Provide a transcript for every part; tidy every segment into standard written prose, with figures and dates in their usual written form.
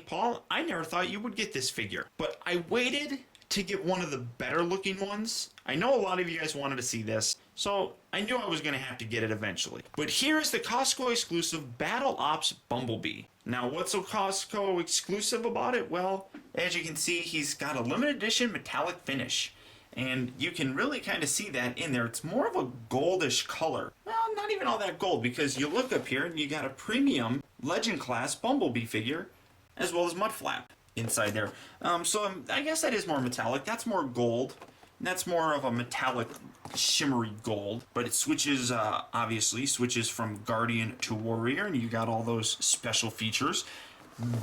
Paul, I never thought you would get this figure, but I waited to get one of the better looking ones. I know a lot of you guys wanted to see this, so I knew I was going to have to get it eventually. But here is the Costco exclusive Battle Ops Bumblebee. Now, what's so Costco exclusive about it? Well, as you can see, he's got a limited edition metallic finish. And you can really kind of see that in there. It's more of a goldish color. Well, not even all that gold, because you look up here and you got a premium Legend class Bumblebee figure, as well as Mudflap inside there. So I guess that is more metallic. That's more gold. That's more of a metallic shimmery gold, but it switches, obviously, switches from Guardian to Warrior, and you got all those special features.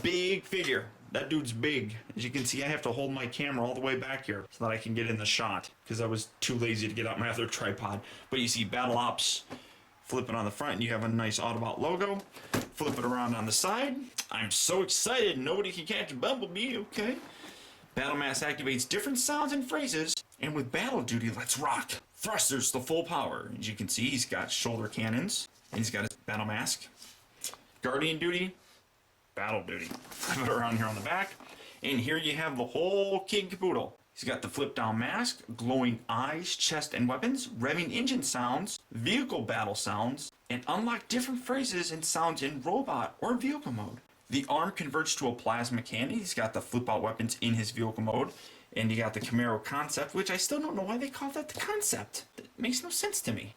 Big figure. That dude's big. As you can see, I have to hold my camera all the way back here so that I can get in the shot, because I was too lazy to get out my other tripod. But you see Battle Ops, flip it on the front, and you have a nice Autobot logo. Flip it around on the side. I'm so excited, nobody can catch a Bumblebee, okay. Battle Mass activates different sounds and phrases, and with Battle Duty, let's rock. Thrusters to full power. As you can see, he's got shoulder cannons, and he's got his Battle Mask. Guardian Duty, Battle Duty. Flip it around here on the back, and here you have the whole kit and caboodle. He's got the flip down mask, glowing eyes, chest, and weapons, revving engine sounds, vehicle battle sounds, and unlock different phrases and sounds in robot or vehicle mode. The arm converts to a plasma cannon. He's got the flip out weapons in his vehicle mode. And you got the Camaro concept, which I still don't know why they call that the concept. It makes no sense to me.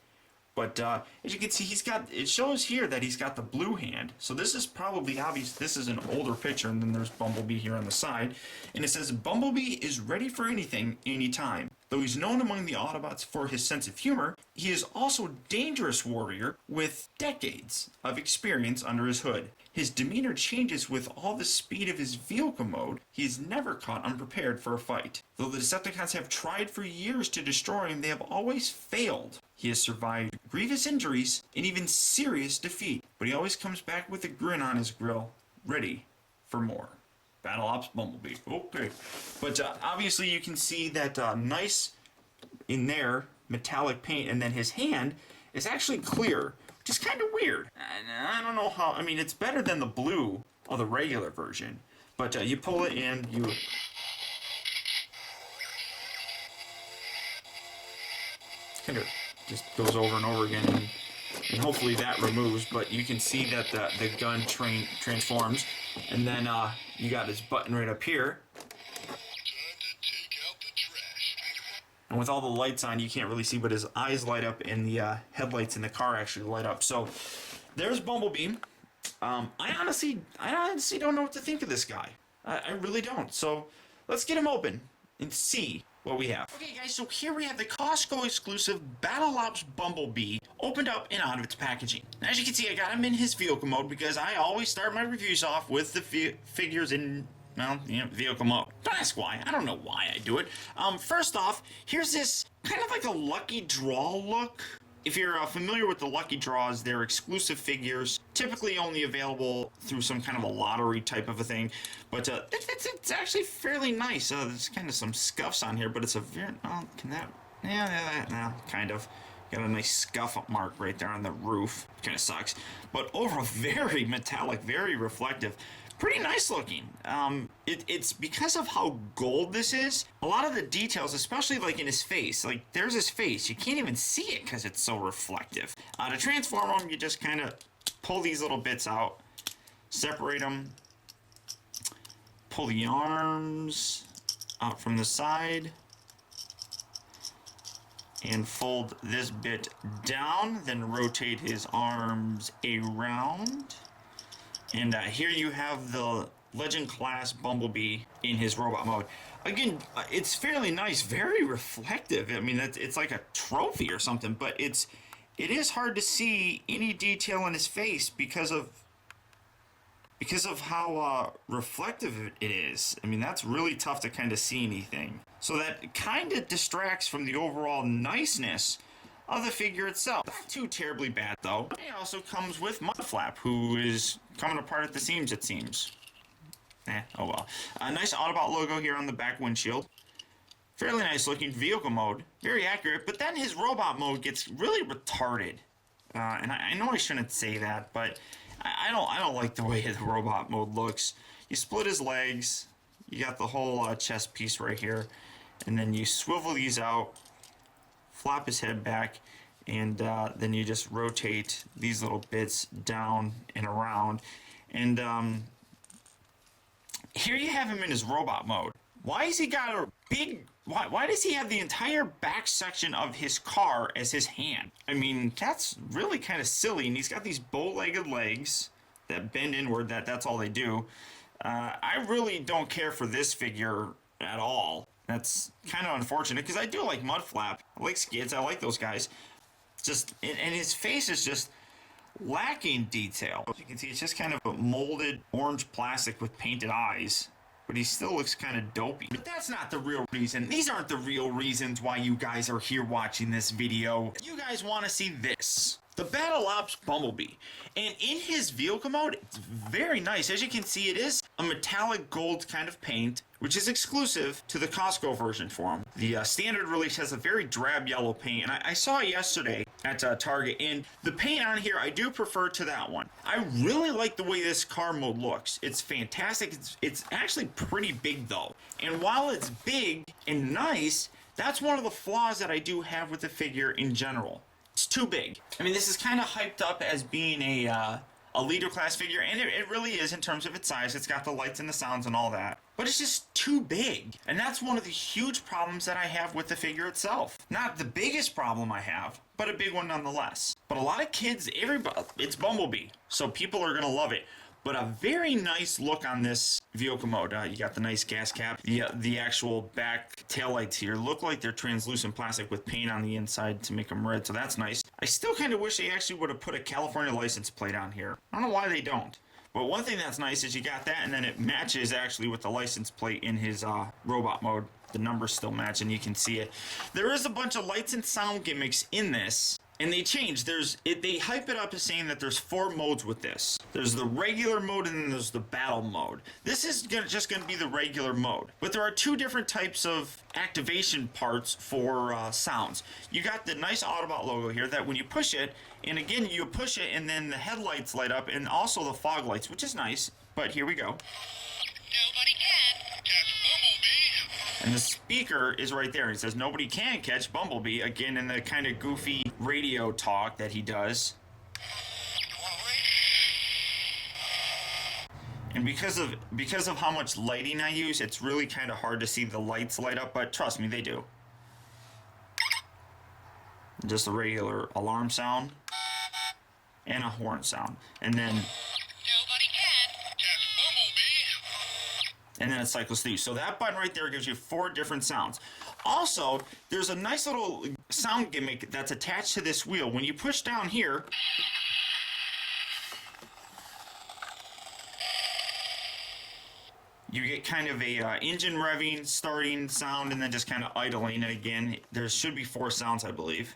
But as you can see, it shows here that he's got the blue hand. So this is probably obvious. This is an older picture, and then there's Bumblebee here on the side. And it says, Bumblebee is ready for anything, anytime. Though he's known among the Autobots for his sense of humor, he is also a dangerous warrior with decades of experience under his hood. His demeanor changes with all the speed of his vehicle mode. He is never caught unprepared for a fight. Though the Decepticons have tried for years to destroy him, they have always failed. He has survived grievous injuries and even serious defeat, but he always comes back with a grin on his grill, ready for more. Battle Ops Bumblebee. Okay. But obviously you can see that nice in there metallic paint, and then his hand is actually clear, which is kind of weird. I don't know how. I mean, it's better than the blue of the regular version, but you pull it in, you kind of just goes over and over again, and hopefully that removes. But you can see that the gun transforms, and then you got his button right up here. And with all the lights on, you can't really see, but his eyes light up, and the headlights in the car actually light up. So there's Bumblebee. I honestly don't know what to think of this guy. I really don't. So let's get him open and see what we have. Okay, guys, so here we have the Costco exclusive Battle Ops Bumblebee opened up and out of its packaging. Now, as you can see, I got him in his vehicle mode because I always start my reviews off with the figures in, well, you know, vehicle mode. Don't ask why. I don't know why I do it. First off, here's this kind of like a lucky draw look. If you're familiar with the Lucky Draws, they're exclusive figures, typically only available through some kind of a lottery type of a thing. But it's actually fairly nice. There's kind of some scuffs on here, but it's a very, can that, yeah, kind of. Got a nice scuff mark right there on the roof. Kind of sucks. But overall, very metallic, very reflective. Pretty nice looking. It's because of how gold this is. A lot of the details, especially like in his face, like there's his face. You can't even see it because it's so reflective. To transform him, you just kind of pull these little bits out, separate them, pull the arms out from the side, and fold this bit down, then rotate his arms around. And here you have the Legend class Bumblebee in his robot mode. Again, it's fairly nice, very reflective. I mean, it's like a trophy or something, but it is hard to see any detail in his face because of how reflective it is. I mean, that's really tough to kind of see anything. So that kind of distracts from the overall niceness of the figure itself. Not too terribly bad, though. It also comes with Mudflap, who is coming apart at the seams, it seems. Oh well. A nice Autobot logo here on the back windshield. Fairly nice looking vehicle mode. Very accurate, but then his robot mode gets really retarded. And I know I shouldn't say that, but I don't like the way the robot mode looks. you split his legs, you got the whole chest piece right here, and then you swivel these out, flop his head back, and then you just rotate these little bits down and around. And here you have him in his robot mode. Why has he got a big... Why does he have the entire back section of his car as his hand? I mean, that's really kind of silly. And he's got these bow-legged legs that bend inward. That's all they do. I really don't care for this figure at all. That's kind of unfortunate because I do like Mudflap. I like Skids. I like those guys. And his face is just lacking detail. As you can see, it's just kind of a molded orange plastic with painted eyes. But he still looks kind of dopey. But that's not the real reason. These aren't the real reasons why you guys are here watching this video. You guys want to see this. The Battle Ops Bumblebee. And in his vehicle mode, it's very nice. As you can see, it is a metallic gold kind of paint, which is exclusive to the Costco version for him. The standard release has a very drab yellow paint, and I saw it yesterday at Target, and the paint on here, I do prefer to that one. I really like the way this car mode looks. It's fantastic. It's actually pretty big, though. And while it's big and nice, that's one of the flaws that I do have with the figure in general. It's too big. I mean, this is kind of hyped up as being a leader class figure, and it really is in terms of its size. It's got the lights and the sounds and all that. But it's just too big. And that's one of the huge problems that I have with the figure itself. Not the biggest problem I have, but a big one nonetheless. But a lot of kids, everybody, it's Bumblebee, so people are gonna love it. But a very nice look on this vehicle mode. You got the nice gas cap. The actual back taillights here look like they're translucent plastic with paint on the inside to make them red, so that's nice. I still kind of wish they actually would have put a California license plate on here. I don't know why they don't. But one thing that's nice is you got that, and then it matches actually with the license plate in his robot mode. The numbers still match, and you can see it. There is a bunch of lights and sound gimmicks in this. And they change. They hype it up as saying that there's 4 modes with this. There's the regular mode and then there's the battle mode. This is just going to be the regular mode. But there are 2 different types of activation parts for sounds. You got the nice Autobot logo here that when you push it, and again you push it and then the headlights light up and also the fog lights, which is nice. But here we go. Nobody can catch Bumblebee. And the speaker is right there. It says nobody can catch Bumblebee, again in the kind of goofy radio talk that he does. And because of how much lighting I use, it's really kind of hard to see the lights light up, but trust me, they do. Just a regular alarm sound and a horn sound. And then Nobody can catch Bumblebee. and then it cycles through. So that button right there gives you 4 different sounds. Also, there's a nice little sound gimmick that's attached to this wheel. When you push down here, you get kind of a engine revving, starting sound, and then just kind of idling. And again, there should be 4 sounds, I believe.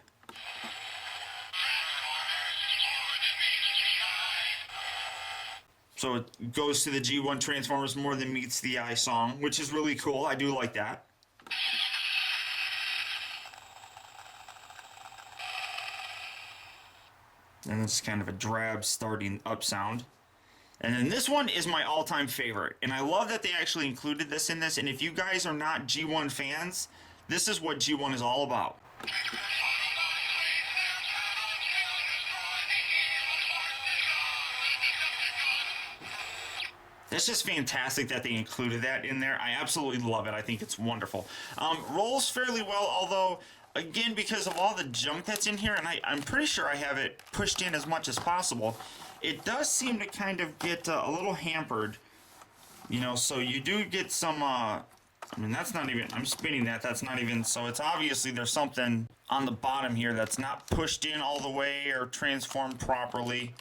So it goes to the G1 Transformers More Than Meets the Eye song, which is really cool. I do like that. And it's kind of a drab starting up sound. And then this one is my all-time favorite. And I love that they actually included this in this. And if you guys are not G1 fans, this is what G1 is all about. It's just fantastic that they included that in there. I absolutely love it. I think it's wonderful. Rolls fairly well, although, again, because of all the junk that's in here, and I'm pretty sure I have it pushed in as much as possible, it does seem to kind of get a little hampered, you know, so you do get some, I mean, that's not even, I'm spinning that, that's not even, so it's obviously there's something on the bottom here that's not pushed in all the way or transformed properly.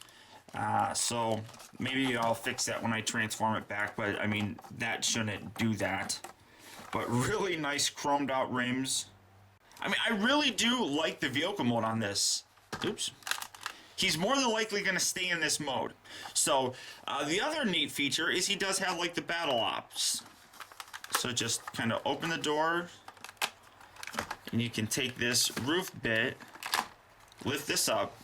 So maybe I'll fix that when I transform it back, but I mean, that shouldn't do that. But really nice chromed out rims. I mean, I really do like the vehicle mode on this. Oops. He's more than likely going to stay in this mode. So, the other neat feature is he does have like the battle ops. So just kind of open the door, and you can take this roof bit, lift this up,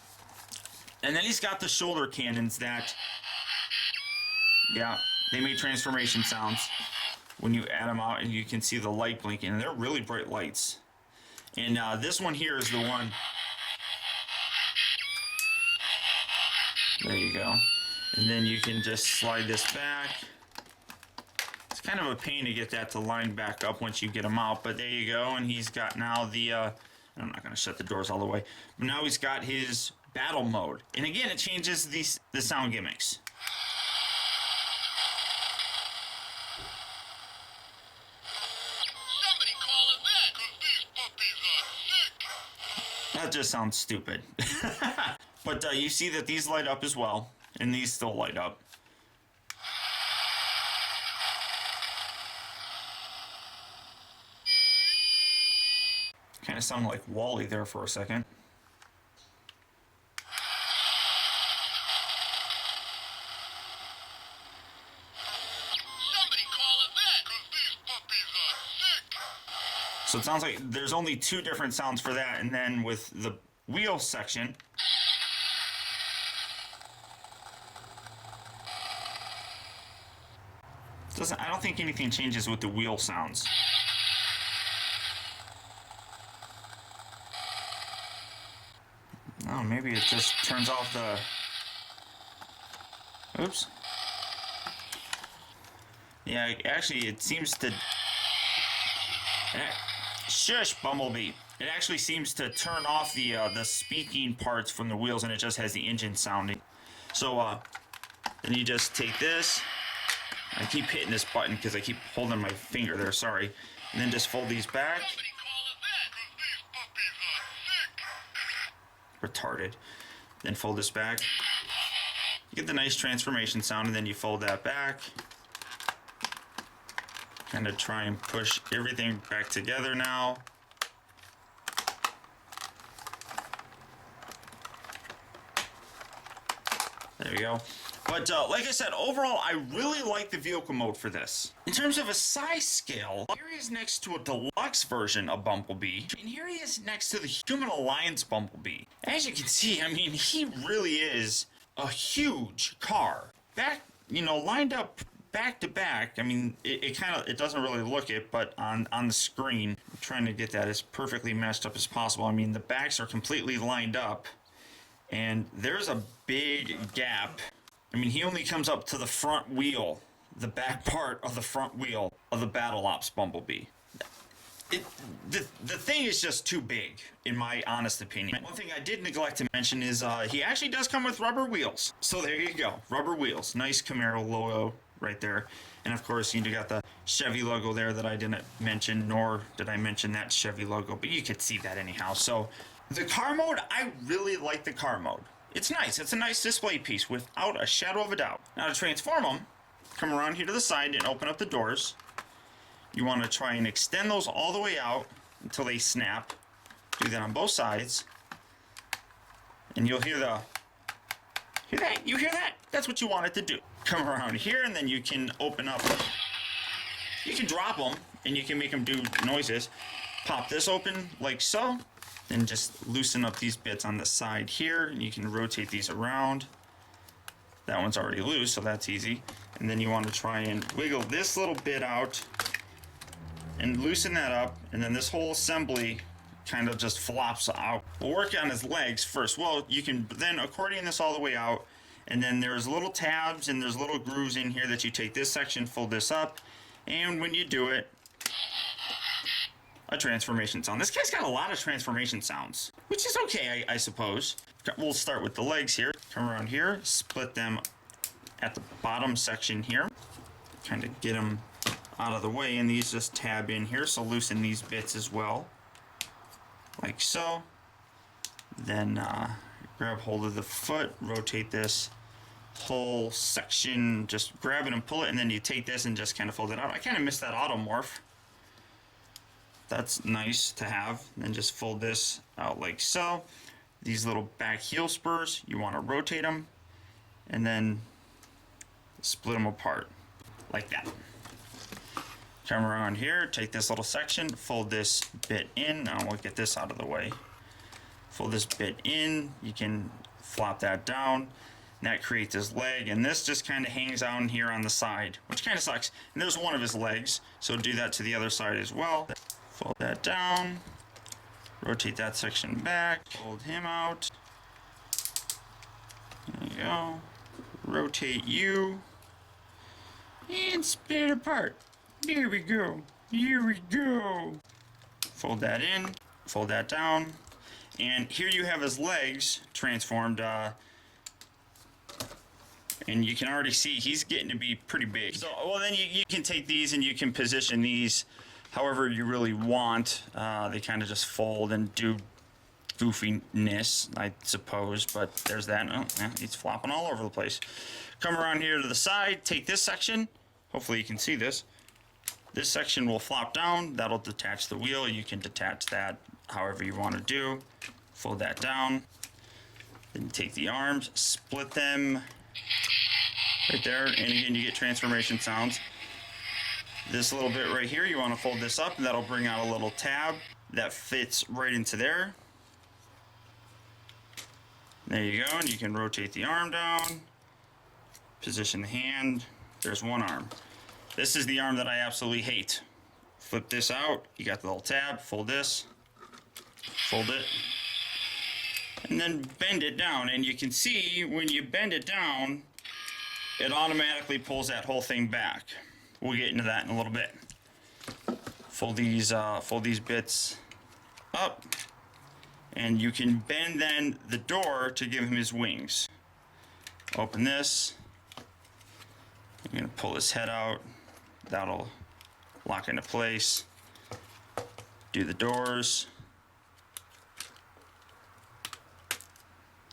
and then he's got the shoulder cannons that, yeah, they make transformation sounds when you add them out, and you can see the light blinking, and they're really bright lights. And this one here is the one. There you go. And then you can just slide this back. It's kind of a pain to get that to line back up once you get them out, but there you go. And he's got now the, I'm not going to shut the doors all the way, but now he's got his battle mode. And again, it changes the sound gimmicks. Somebody call a vet, 'cause these puppies are sick. That just sounds stupid. But you see that these light up as well, and these still light up. Kind of sound like Wall-E there for a second. Somebody call a vet, 'cause these puppies are sick. So it sounds like there's only two different sounds for that, and then with the wheel section, I don't think anything changes with the wheel sounds. Oh, maybe it just turns off the... Oops. Yeah, actually, it seems to... Shush, Bumblebee. It actually seems to turn off the speaking parts from the wheels, and it just has the engine sounding. So, then you just take this. I keep hitting this button because I keep holding my finger there, sorry. And then just fold these back. Somebody call a vet, 'cause these puppies are sick. Retarded. Then fold this back. You get the nice transformation sound, and then you fold that back. Kind of try and push everything back together now. There we go. But like I said, overall, I really like the vehicle mode for this. In terms of a size scale, here he is next to a deluxe version of Bumblebee, and here he is next to the Human Alliance Bumblebee. As you can see, I mean, he really is a huge car. Back, lined up back to back. I mean, it doesn't really look it, but on the screen, I'm trying to get that as perfectly matched up as possible. I mean, the backs are completely lined up, and there's a big gap. I mean, he only comes up to the front wheel, the back part of the front wheel of the Battle Ops Bumblebee. The thing is just too big, in my honest opinion. One thing I did neglect to mention is he actually does come with rubber wheels. So there you go, rubber wheels. Nice Camaro logo right there. And of course, you got the Chevy logo there that I didn't mention, nor did I mention that Chevy logo, but you could see that anyhow. So the car mode, I really like the car mode. It's nice. It's a nice display piece without a shadow of a doubt. Now to transform them, come around here to the side and open up the doors. You want to try and extend those all the way out until they snap. Do that on both sides. And you'll hear hear that? You hear that? That's what you want it to do. Come around here, and then you can open up. You can drop them, and you can make them do noises. Pop this open like so. Then just loosen up these bits on the side here, and you can rotate these around. That one's already loose, so that's easy. And then you want to try and wiggle this little bit out and loosen that up, and then this whole assembly kind of just flops out. We'll work on his legs first. Well, you can then accordion this all the way out, and then there's little tabs and there's little grooves in here that you take this section, fold this up, and when you do it, a transformation sound. This guy's got a lot of transformation sounds, which is okay, I suppose. We'll start with the legs here. Come around here, split them at the bottom section here. Kind of get them out of the way, and these just tab in here, so loosen these bits as well. Like so. Then grab hold of the foot, rotate this whole section, just grab it and pull it, and then you take this and just kind of fold it out. I kind of missed that automorph. That's nice to have. Then just fold this out like so. These little back heel spurs, you want to rotate them and then split them apart like that. Come around here, take this little section, fold this bit in. Now we'll get this out of the way. Fold this bit in, you can flop that down. And that creates his leg, and this just kind of hangs out here on the side, which kind of sucks. And there's one of his legs, so do that to the other side as well. Fold that down, rotate that section back, fold him out. There you go. Rotate you, and split it apart. There we go. Here we go. Fold that in, fold that down, and here you have his legs transformed. And you can already see he's getting to be pretty big. So, well, then you can take these and you can position these however you really want. They kind of just fold and do goofiness, I suppose. But there's that. Oh, yeah, he's flopping all over the place. Come around here to the side, take this section. Hopefully you can see this. This section will flop down. That'll detach the wheel. You can detach that however you want to do. Fold that down. Then take the arms, split them. Right there, and again you get transformation sounds. This little bit right here, you want to fold this up, and that'll bring out a little tab that fits right into there. There you go, and you can rotate the arm down, position the hand. There's one arm. This is the arm that I absolutely hate. Flip this out, you got the little tab, fold this, fold it, and then bend it down. And you can see when you bend it down, it automatically pulls that whole thing back. We'll get into that in a little bit. Fold these bits up, and you can bend then the door to give him his wings. Open this. I'm gonna pull his head out. That'll lock into place. Do the doors.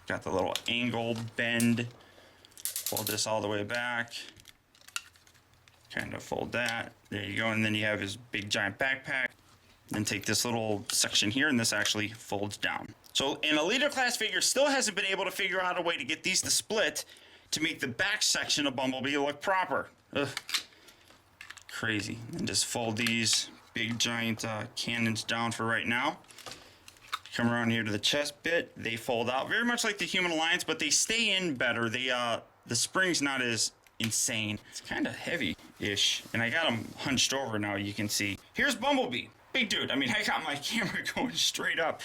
Got the little angle bend. Fold this all the way back. Kind of fold that. There you go. And then you have his big giant backpack. Then take this little section here, and this actually folds down. So an Elite class figure still hasn't been able to figure out a way to get these to split to make the back section of Bumblebee look proper. Ugh. Crazy. And just fold these big giant cannons down for right now. Come around here to the chest bit. They fold out very much like the Human Alliance, but they stay in better. The spring's not as insane. It's kind of heavy-ish, and I got them hunched over now, you can see. Here's Bumblebee. Big dude. I mean, I got my camera going straight up.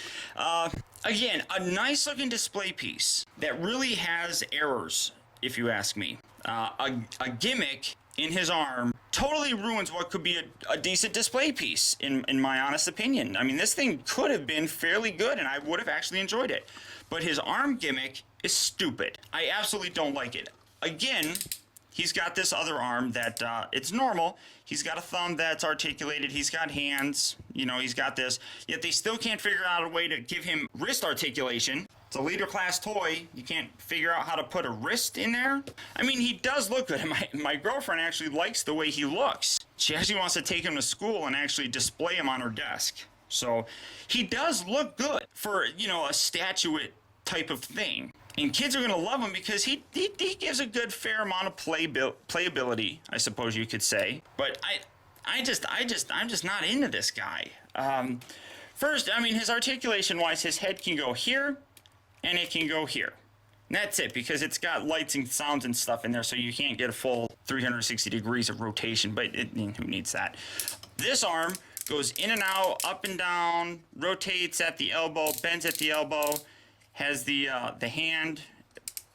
Again, a nice-looking display piece that really has errors, if you ask me. A gimmick in his arm totally ruins what could be a decent display piece, in my honest opinion. I mean, this thing could have been fairly good, and I would have actually enjoyed it. But his arm gimmick is stupid. I absolutely don't like it. Again, he's got this other arm that it's normal. He's got a thumb that's articulated. He's got hands. You know, he's got this. Yet they still can't figure out a way to give him wrist articulation. It's a leader class toy. You can't figure out how to put a wrist in there. I mean, he does look good. My girlfriend actually likes the way he looks. She actually wants to take him to school and actually display him on her desk. So he does look good for, you know, a statuette type of thing. And kids are going to love him because he gives a good fair amount of playability, I suppose you could say. But I'm just not into this guy. First, I mean, his articulation-wise, his head can go here, and it can go here. And that's it, because it's got lights and sounds and stuff in there, so you can't get a full 360 degrees of rotation, but who needs that? This arm goes in and out, up and down, rotates at the elbow, bends at the elbow, has the hand,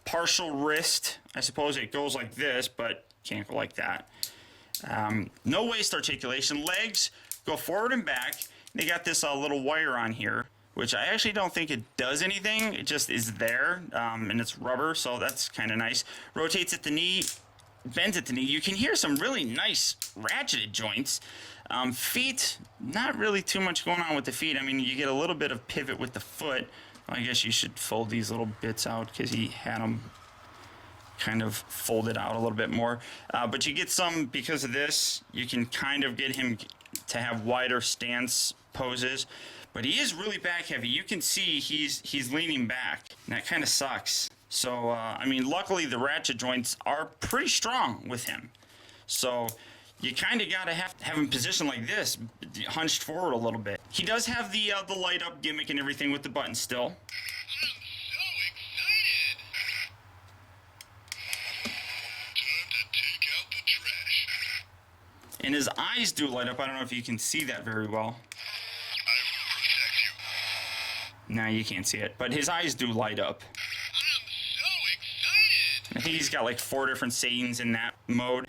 partial wrist. I suppose it goes like this, but can't go like that. No waist articulation. Legs go forward and back. They got this little wire on here, which I actually don't think it does anything. It just is there, and it's rubber, so that's kind of nice. Rotates at the knee, bends at the knee. You can hear some really nice ratcheted joints. Feet, not really too much going on with the feet. I mean, you get a little bit of pivot with the foot. I guess you should fold these little bits out because he had them kind of folded out a little bit more. But you get some, because of this, you can kind of get him to have wider stance poses. But he is really back heavy. You can see he's leaning back, and that kind of sucks. So, I mean, luckily the ratchet joints are pretty strong with him. So you kind of got to have him positioned like this, hunched forward a little bit. He does have the light up gimmick and everything with the button still. And his eyes do light up. I don't know if you can see that very well. I will protect you. No, you can't see it. But his eyes do light up. I'm so excited. I think he's got like 4 different sayings in that mode.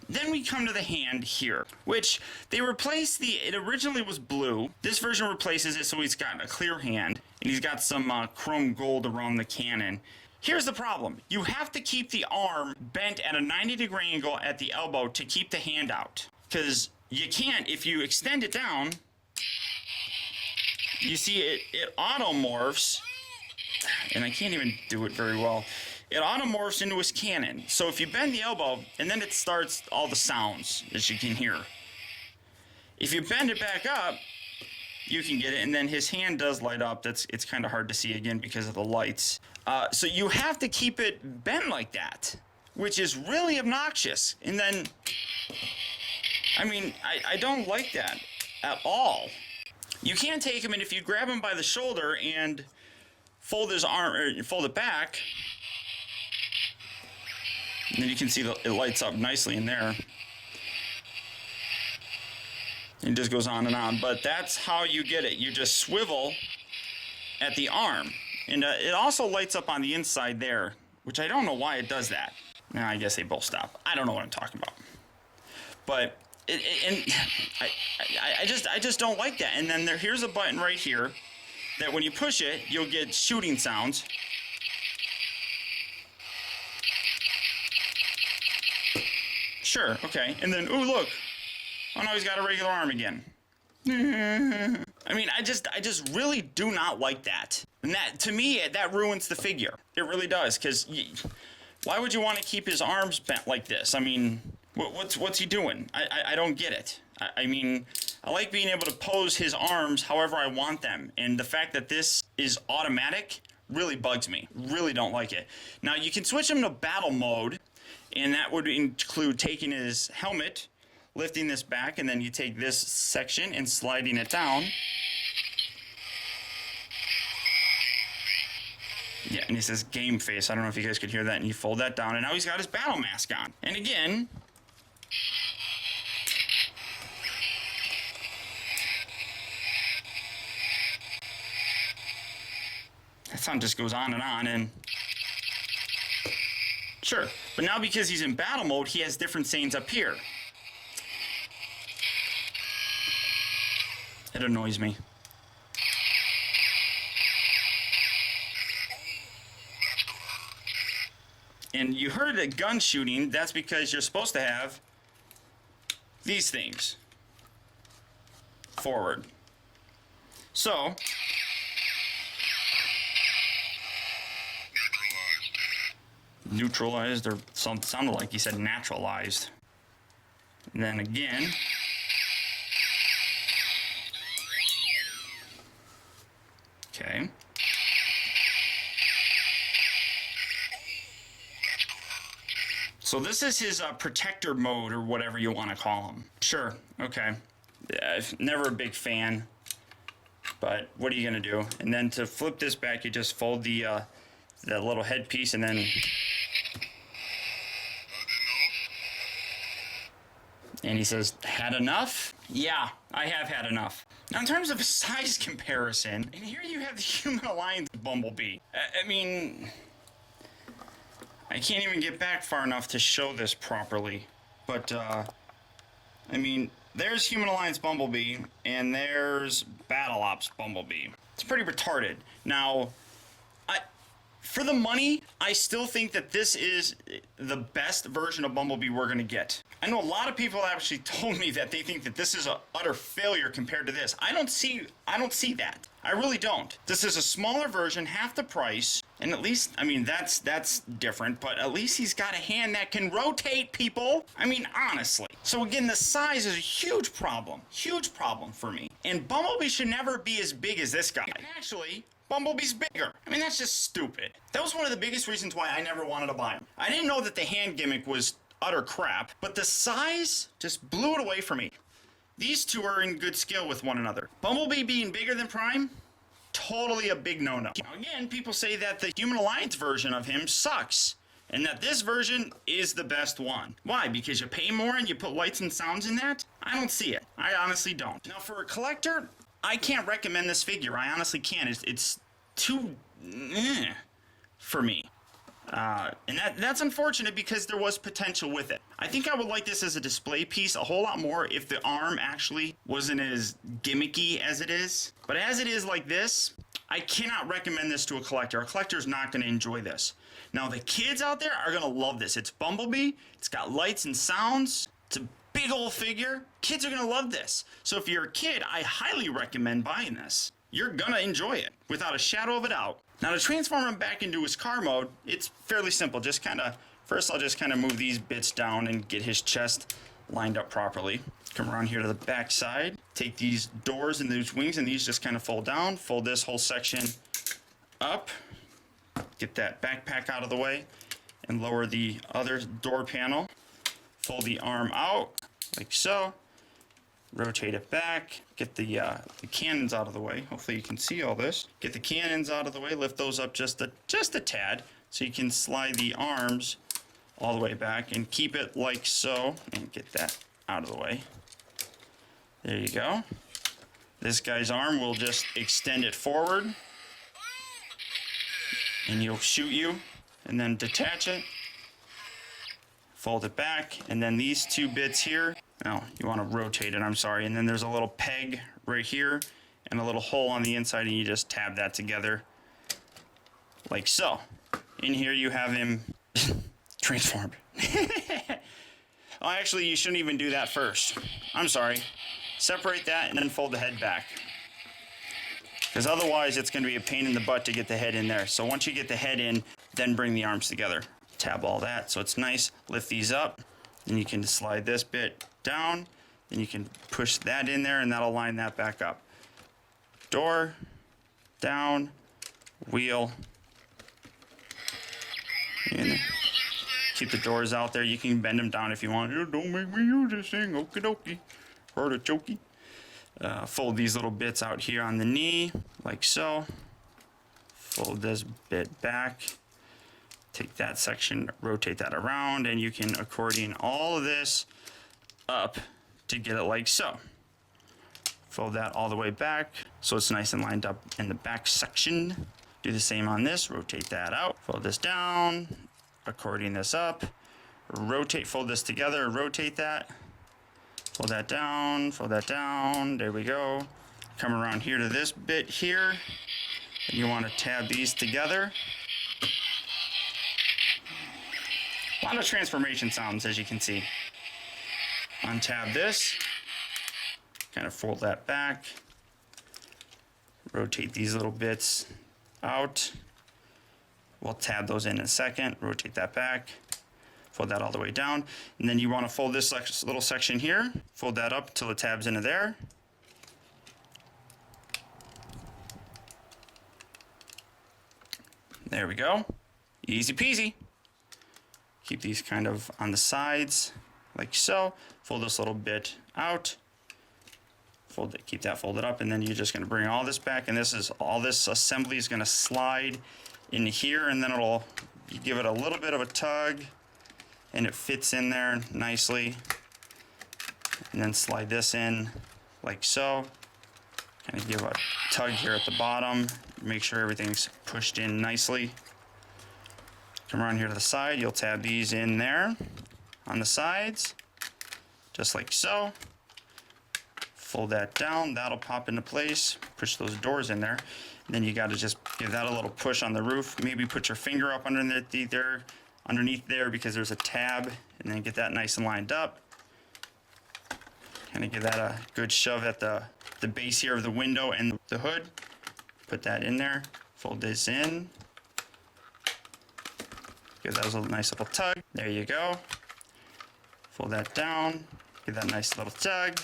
Then we come to the hand here, which they replaced it originally was blue. This version replaces it so he's got a clear hand, and he's got some chrome gold around the cannon. Here's the problem. You have to keep the arm bent at a 90-degree angle at the elbow to keep the hand out. Because you can't, if you extend it down, you see it automorphs, and I can't even do it very well. It automorphs into his cannon. So if you bend the elbow, and then it starts all the sounds that you can hear. If you bend it back up, you can get it, and then his hand does light up. It's kind of hard to see again because of the lights. So you have to keep it bent like that, which is really obnoxious. And then, I mean, I don't like that at all. You can't take him, and if you grab him by the shoulder and fold his arm, or fold it back, and then you can see it lights up nicely in there. It just goes on and on, but that's how you get it. You just swivel at the arm, and it also lights up on the inside there, which I don't know why it does that. Now I guess they both stop. I don't know what I'm talking about, but I just don't like that. And then here's a button right here that when you push it, you'll get shooting sounds. Sure, okay, and then ooh look. Oh no, he's got a regular arm again. I mean, I just really do not like that. And that, to me, that ruins the figure. It really does, because why would you want to keep his arms bent like this? I mean, what's he doing? I don't get it. I mean, I like being able to pose his arms however I want them. And the fact that this is automatic really bugs me. Really don't like it. Now, you can switch him to battle mode, and that would include taking his helmet, lifting this back, and then you take this section and sliding it down. Yeah, and he says game face. I don't know if you guys could hear that. And you fold that down, and now he's got his battle mask on. And again, that sound just goes on, and sure. But now because he's in battle mode, he has different sayings up here. It annoys me. And you heard the gun shooting. That's because you're supposed to have these things forward. So neutralized, or sounded like he said naturalized. And then again. Okay. So this is his protector mode, or whatever you want to call him. Sure, okay. Yeah, never a big fan, but what are you gonna do? And then to flip this back, you just fold the little headpiece, and then. And he says, had enough? Yeah, I have had enough. Now, in terms of size comparison, and here you have the Human Alliance Bumblebee. I mean, I can't even get back far enough to show this properly. But, I mean, there's Human Alliance Bumblebee, and there's Battle Ops Bumblebee. It's pretty retarded. Now, for the money, I still think that this is the best version of Bumblebee we're going to get. I know a lot of people actually told me that they think that this is an utter failure compared to this. I don't see that. I really don't. This is a smaller version, half the price, and at least, I mean, that's different, but at least he's got a hand that can rotate, people. I mean, honestly. So again, the size is a huge problem for me. And Bumblebee should never be as big as this guy. Actually, Bumblebee's bigger. I mean, that's just stupid. That was one of the biggest reasons why I never wanted to buy him. I didn't know that the hand gimmick was utter crap, but the size just blew it away for me. These two are in good skill with one another. Bumblebee being bigger than Prime, totally a big no-no. Now again, people say that the Human Alliance version of him sucks and that this version is the best one. Why? Because you pay more and you put lights and sounds in that? I don't see it. I honestly don't. Now for a collector, I can't recommend this figure. I honestly can't. It's too for me. And that's unfortunate because there was potential with it. I think I would like this as a display piece a whole lot more if the arm actually wasn't as gimmicky as it is. But as it is like this, I cannot recommend this to a collector. A collector's not going to enjoy this. Now the kids out there are going to love this. It's Bumblebee. It's got lights and sounds. It's a big old figure. Kids are going to love this. So if you're a kid, I highly recommend buying this. You're going to enjoy it without a shadow of a doubt. Now to transform him back into his car mode, it's fairly simple. First I'll just kind of move these bits down and get his chest lined up properly. Come around here to the back side, take these doors and these wings and these just kind of fold down, fold this whole section up, get that backpack out of the way and lower the other door panel. Fold the arm out like so, rotate it back, get the cannons out of the way. Hopefully you can see all this. Get the cannons out of the way, lift those up just a tad so you can slide the arms all the way back and keep it like so and get that out of the way. There you go. This guy's arm will just extend it forward and he'll shoot you and then detach it, fold it back, and then these two bits here, no, you want to rotate it, I'm sorry, and then there's a little peg right here and a little hole on the inside and you just tab that together like so. In here you have him transformed. Oh, actually, you shouldn't even do that first. I'm sorry. Separate that and then fold the head back. Because otherwise, it's going to be a pain in the butt to get the head in there. So once you get the head in, then bring the arms together. Tab all that so it's nice. Lift these up. Then you can slide this bit down. Then you can push that in there and that'll line that back up. Door, down, wheel, in. Keep the doors out there. You can bend them down if you want. Don't make me use this thing. Okie dokie. Artichoke. Fold these little bits out here on the knee, like so. Fold this bit back. Take that section, rotate that around, and you can accordion all of this up to get it like so. Fold that all the way back so it's nice and lined up in the back section. Do the same on this, rotate that out, fold this down, accordion this up, rotate, fold this together, rotate that, fold that down, there we go. Come around here to this bit here, and you want to tab these together. A lot of transformation sounds, as you can see. Untab this, kind of fold that back, rotate these little bits out. We'll tab those in a second, rotate that back, fold that all the way down, and then you want to fold this little section here, fold that up till it tabs into there. There we go. Easy peasy. Keep these kind of on the sides like so. Fold this little bit out. Fold it, keep that folded up, and then you're just going to bring all this back, and all this assembly is going to slide in here, and then you give it a little bit of a tug and it fits in there nicely, and then slide this in like so. Kind of give a tug here at the bottom, make sure everything's pushed in nicely. Come around here to the side, you'll tab these in there on the sides just like so. Fold that down, that'll pop into place, push those doors in there. And then you got to just give that a little push on the roof. Maybe put your finger up underneath there because there's a tab, and then get that nice and lined up. Kind of give that a good shove at the base here of the window and the hood. Put that in there, fold this in. Give that a nice little tug. There you go. Fold that down, give that a nice little tug.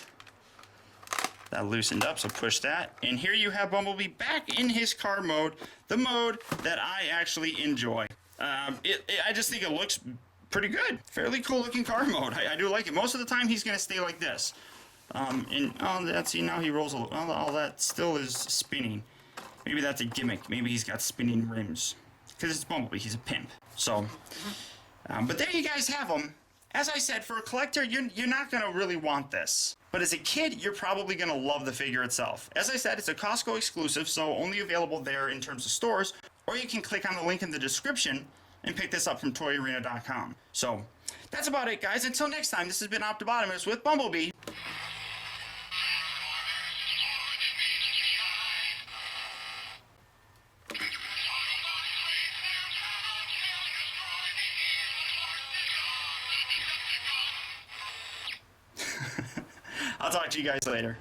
That loosened up, so push that. And here you have Bumblebee back in his car mode, the mode that I actually enjoy. I just think it looks pretty good. Fairly cool looking car mode. I do like it. Most of the time he's gonna stay like this. See, now he rolls a little. All that still is spinning. Maybe that's a gimmick. Maybe he's got spinning rims. Because it's Bumblebee, he's a pimp. So, But there you guys have them. As I said, for a collector, you're not going to really want this. But as a kid, you're probably going to love the figure itself. As I said, it's a Costco exclusive, so only available there in terms of stores, or you can click on the link in the description and pick this up from toyarena.com. So, that's about it, guys. Until next time, this has been Optibotimus with Bumblebee. I'll talk to you guys later.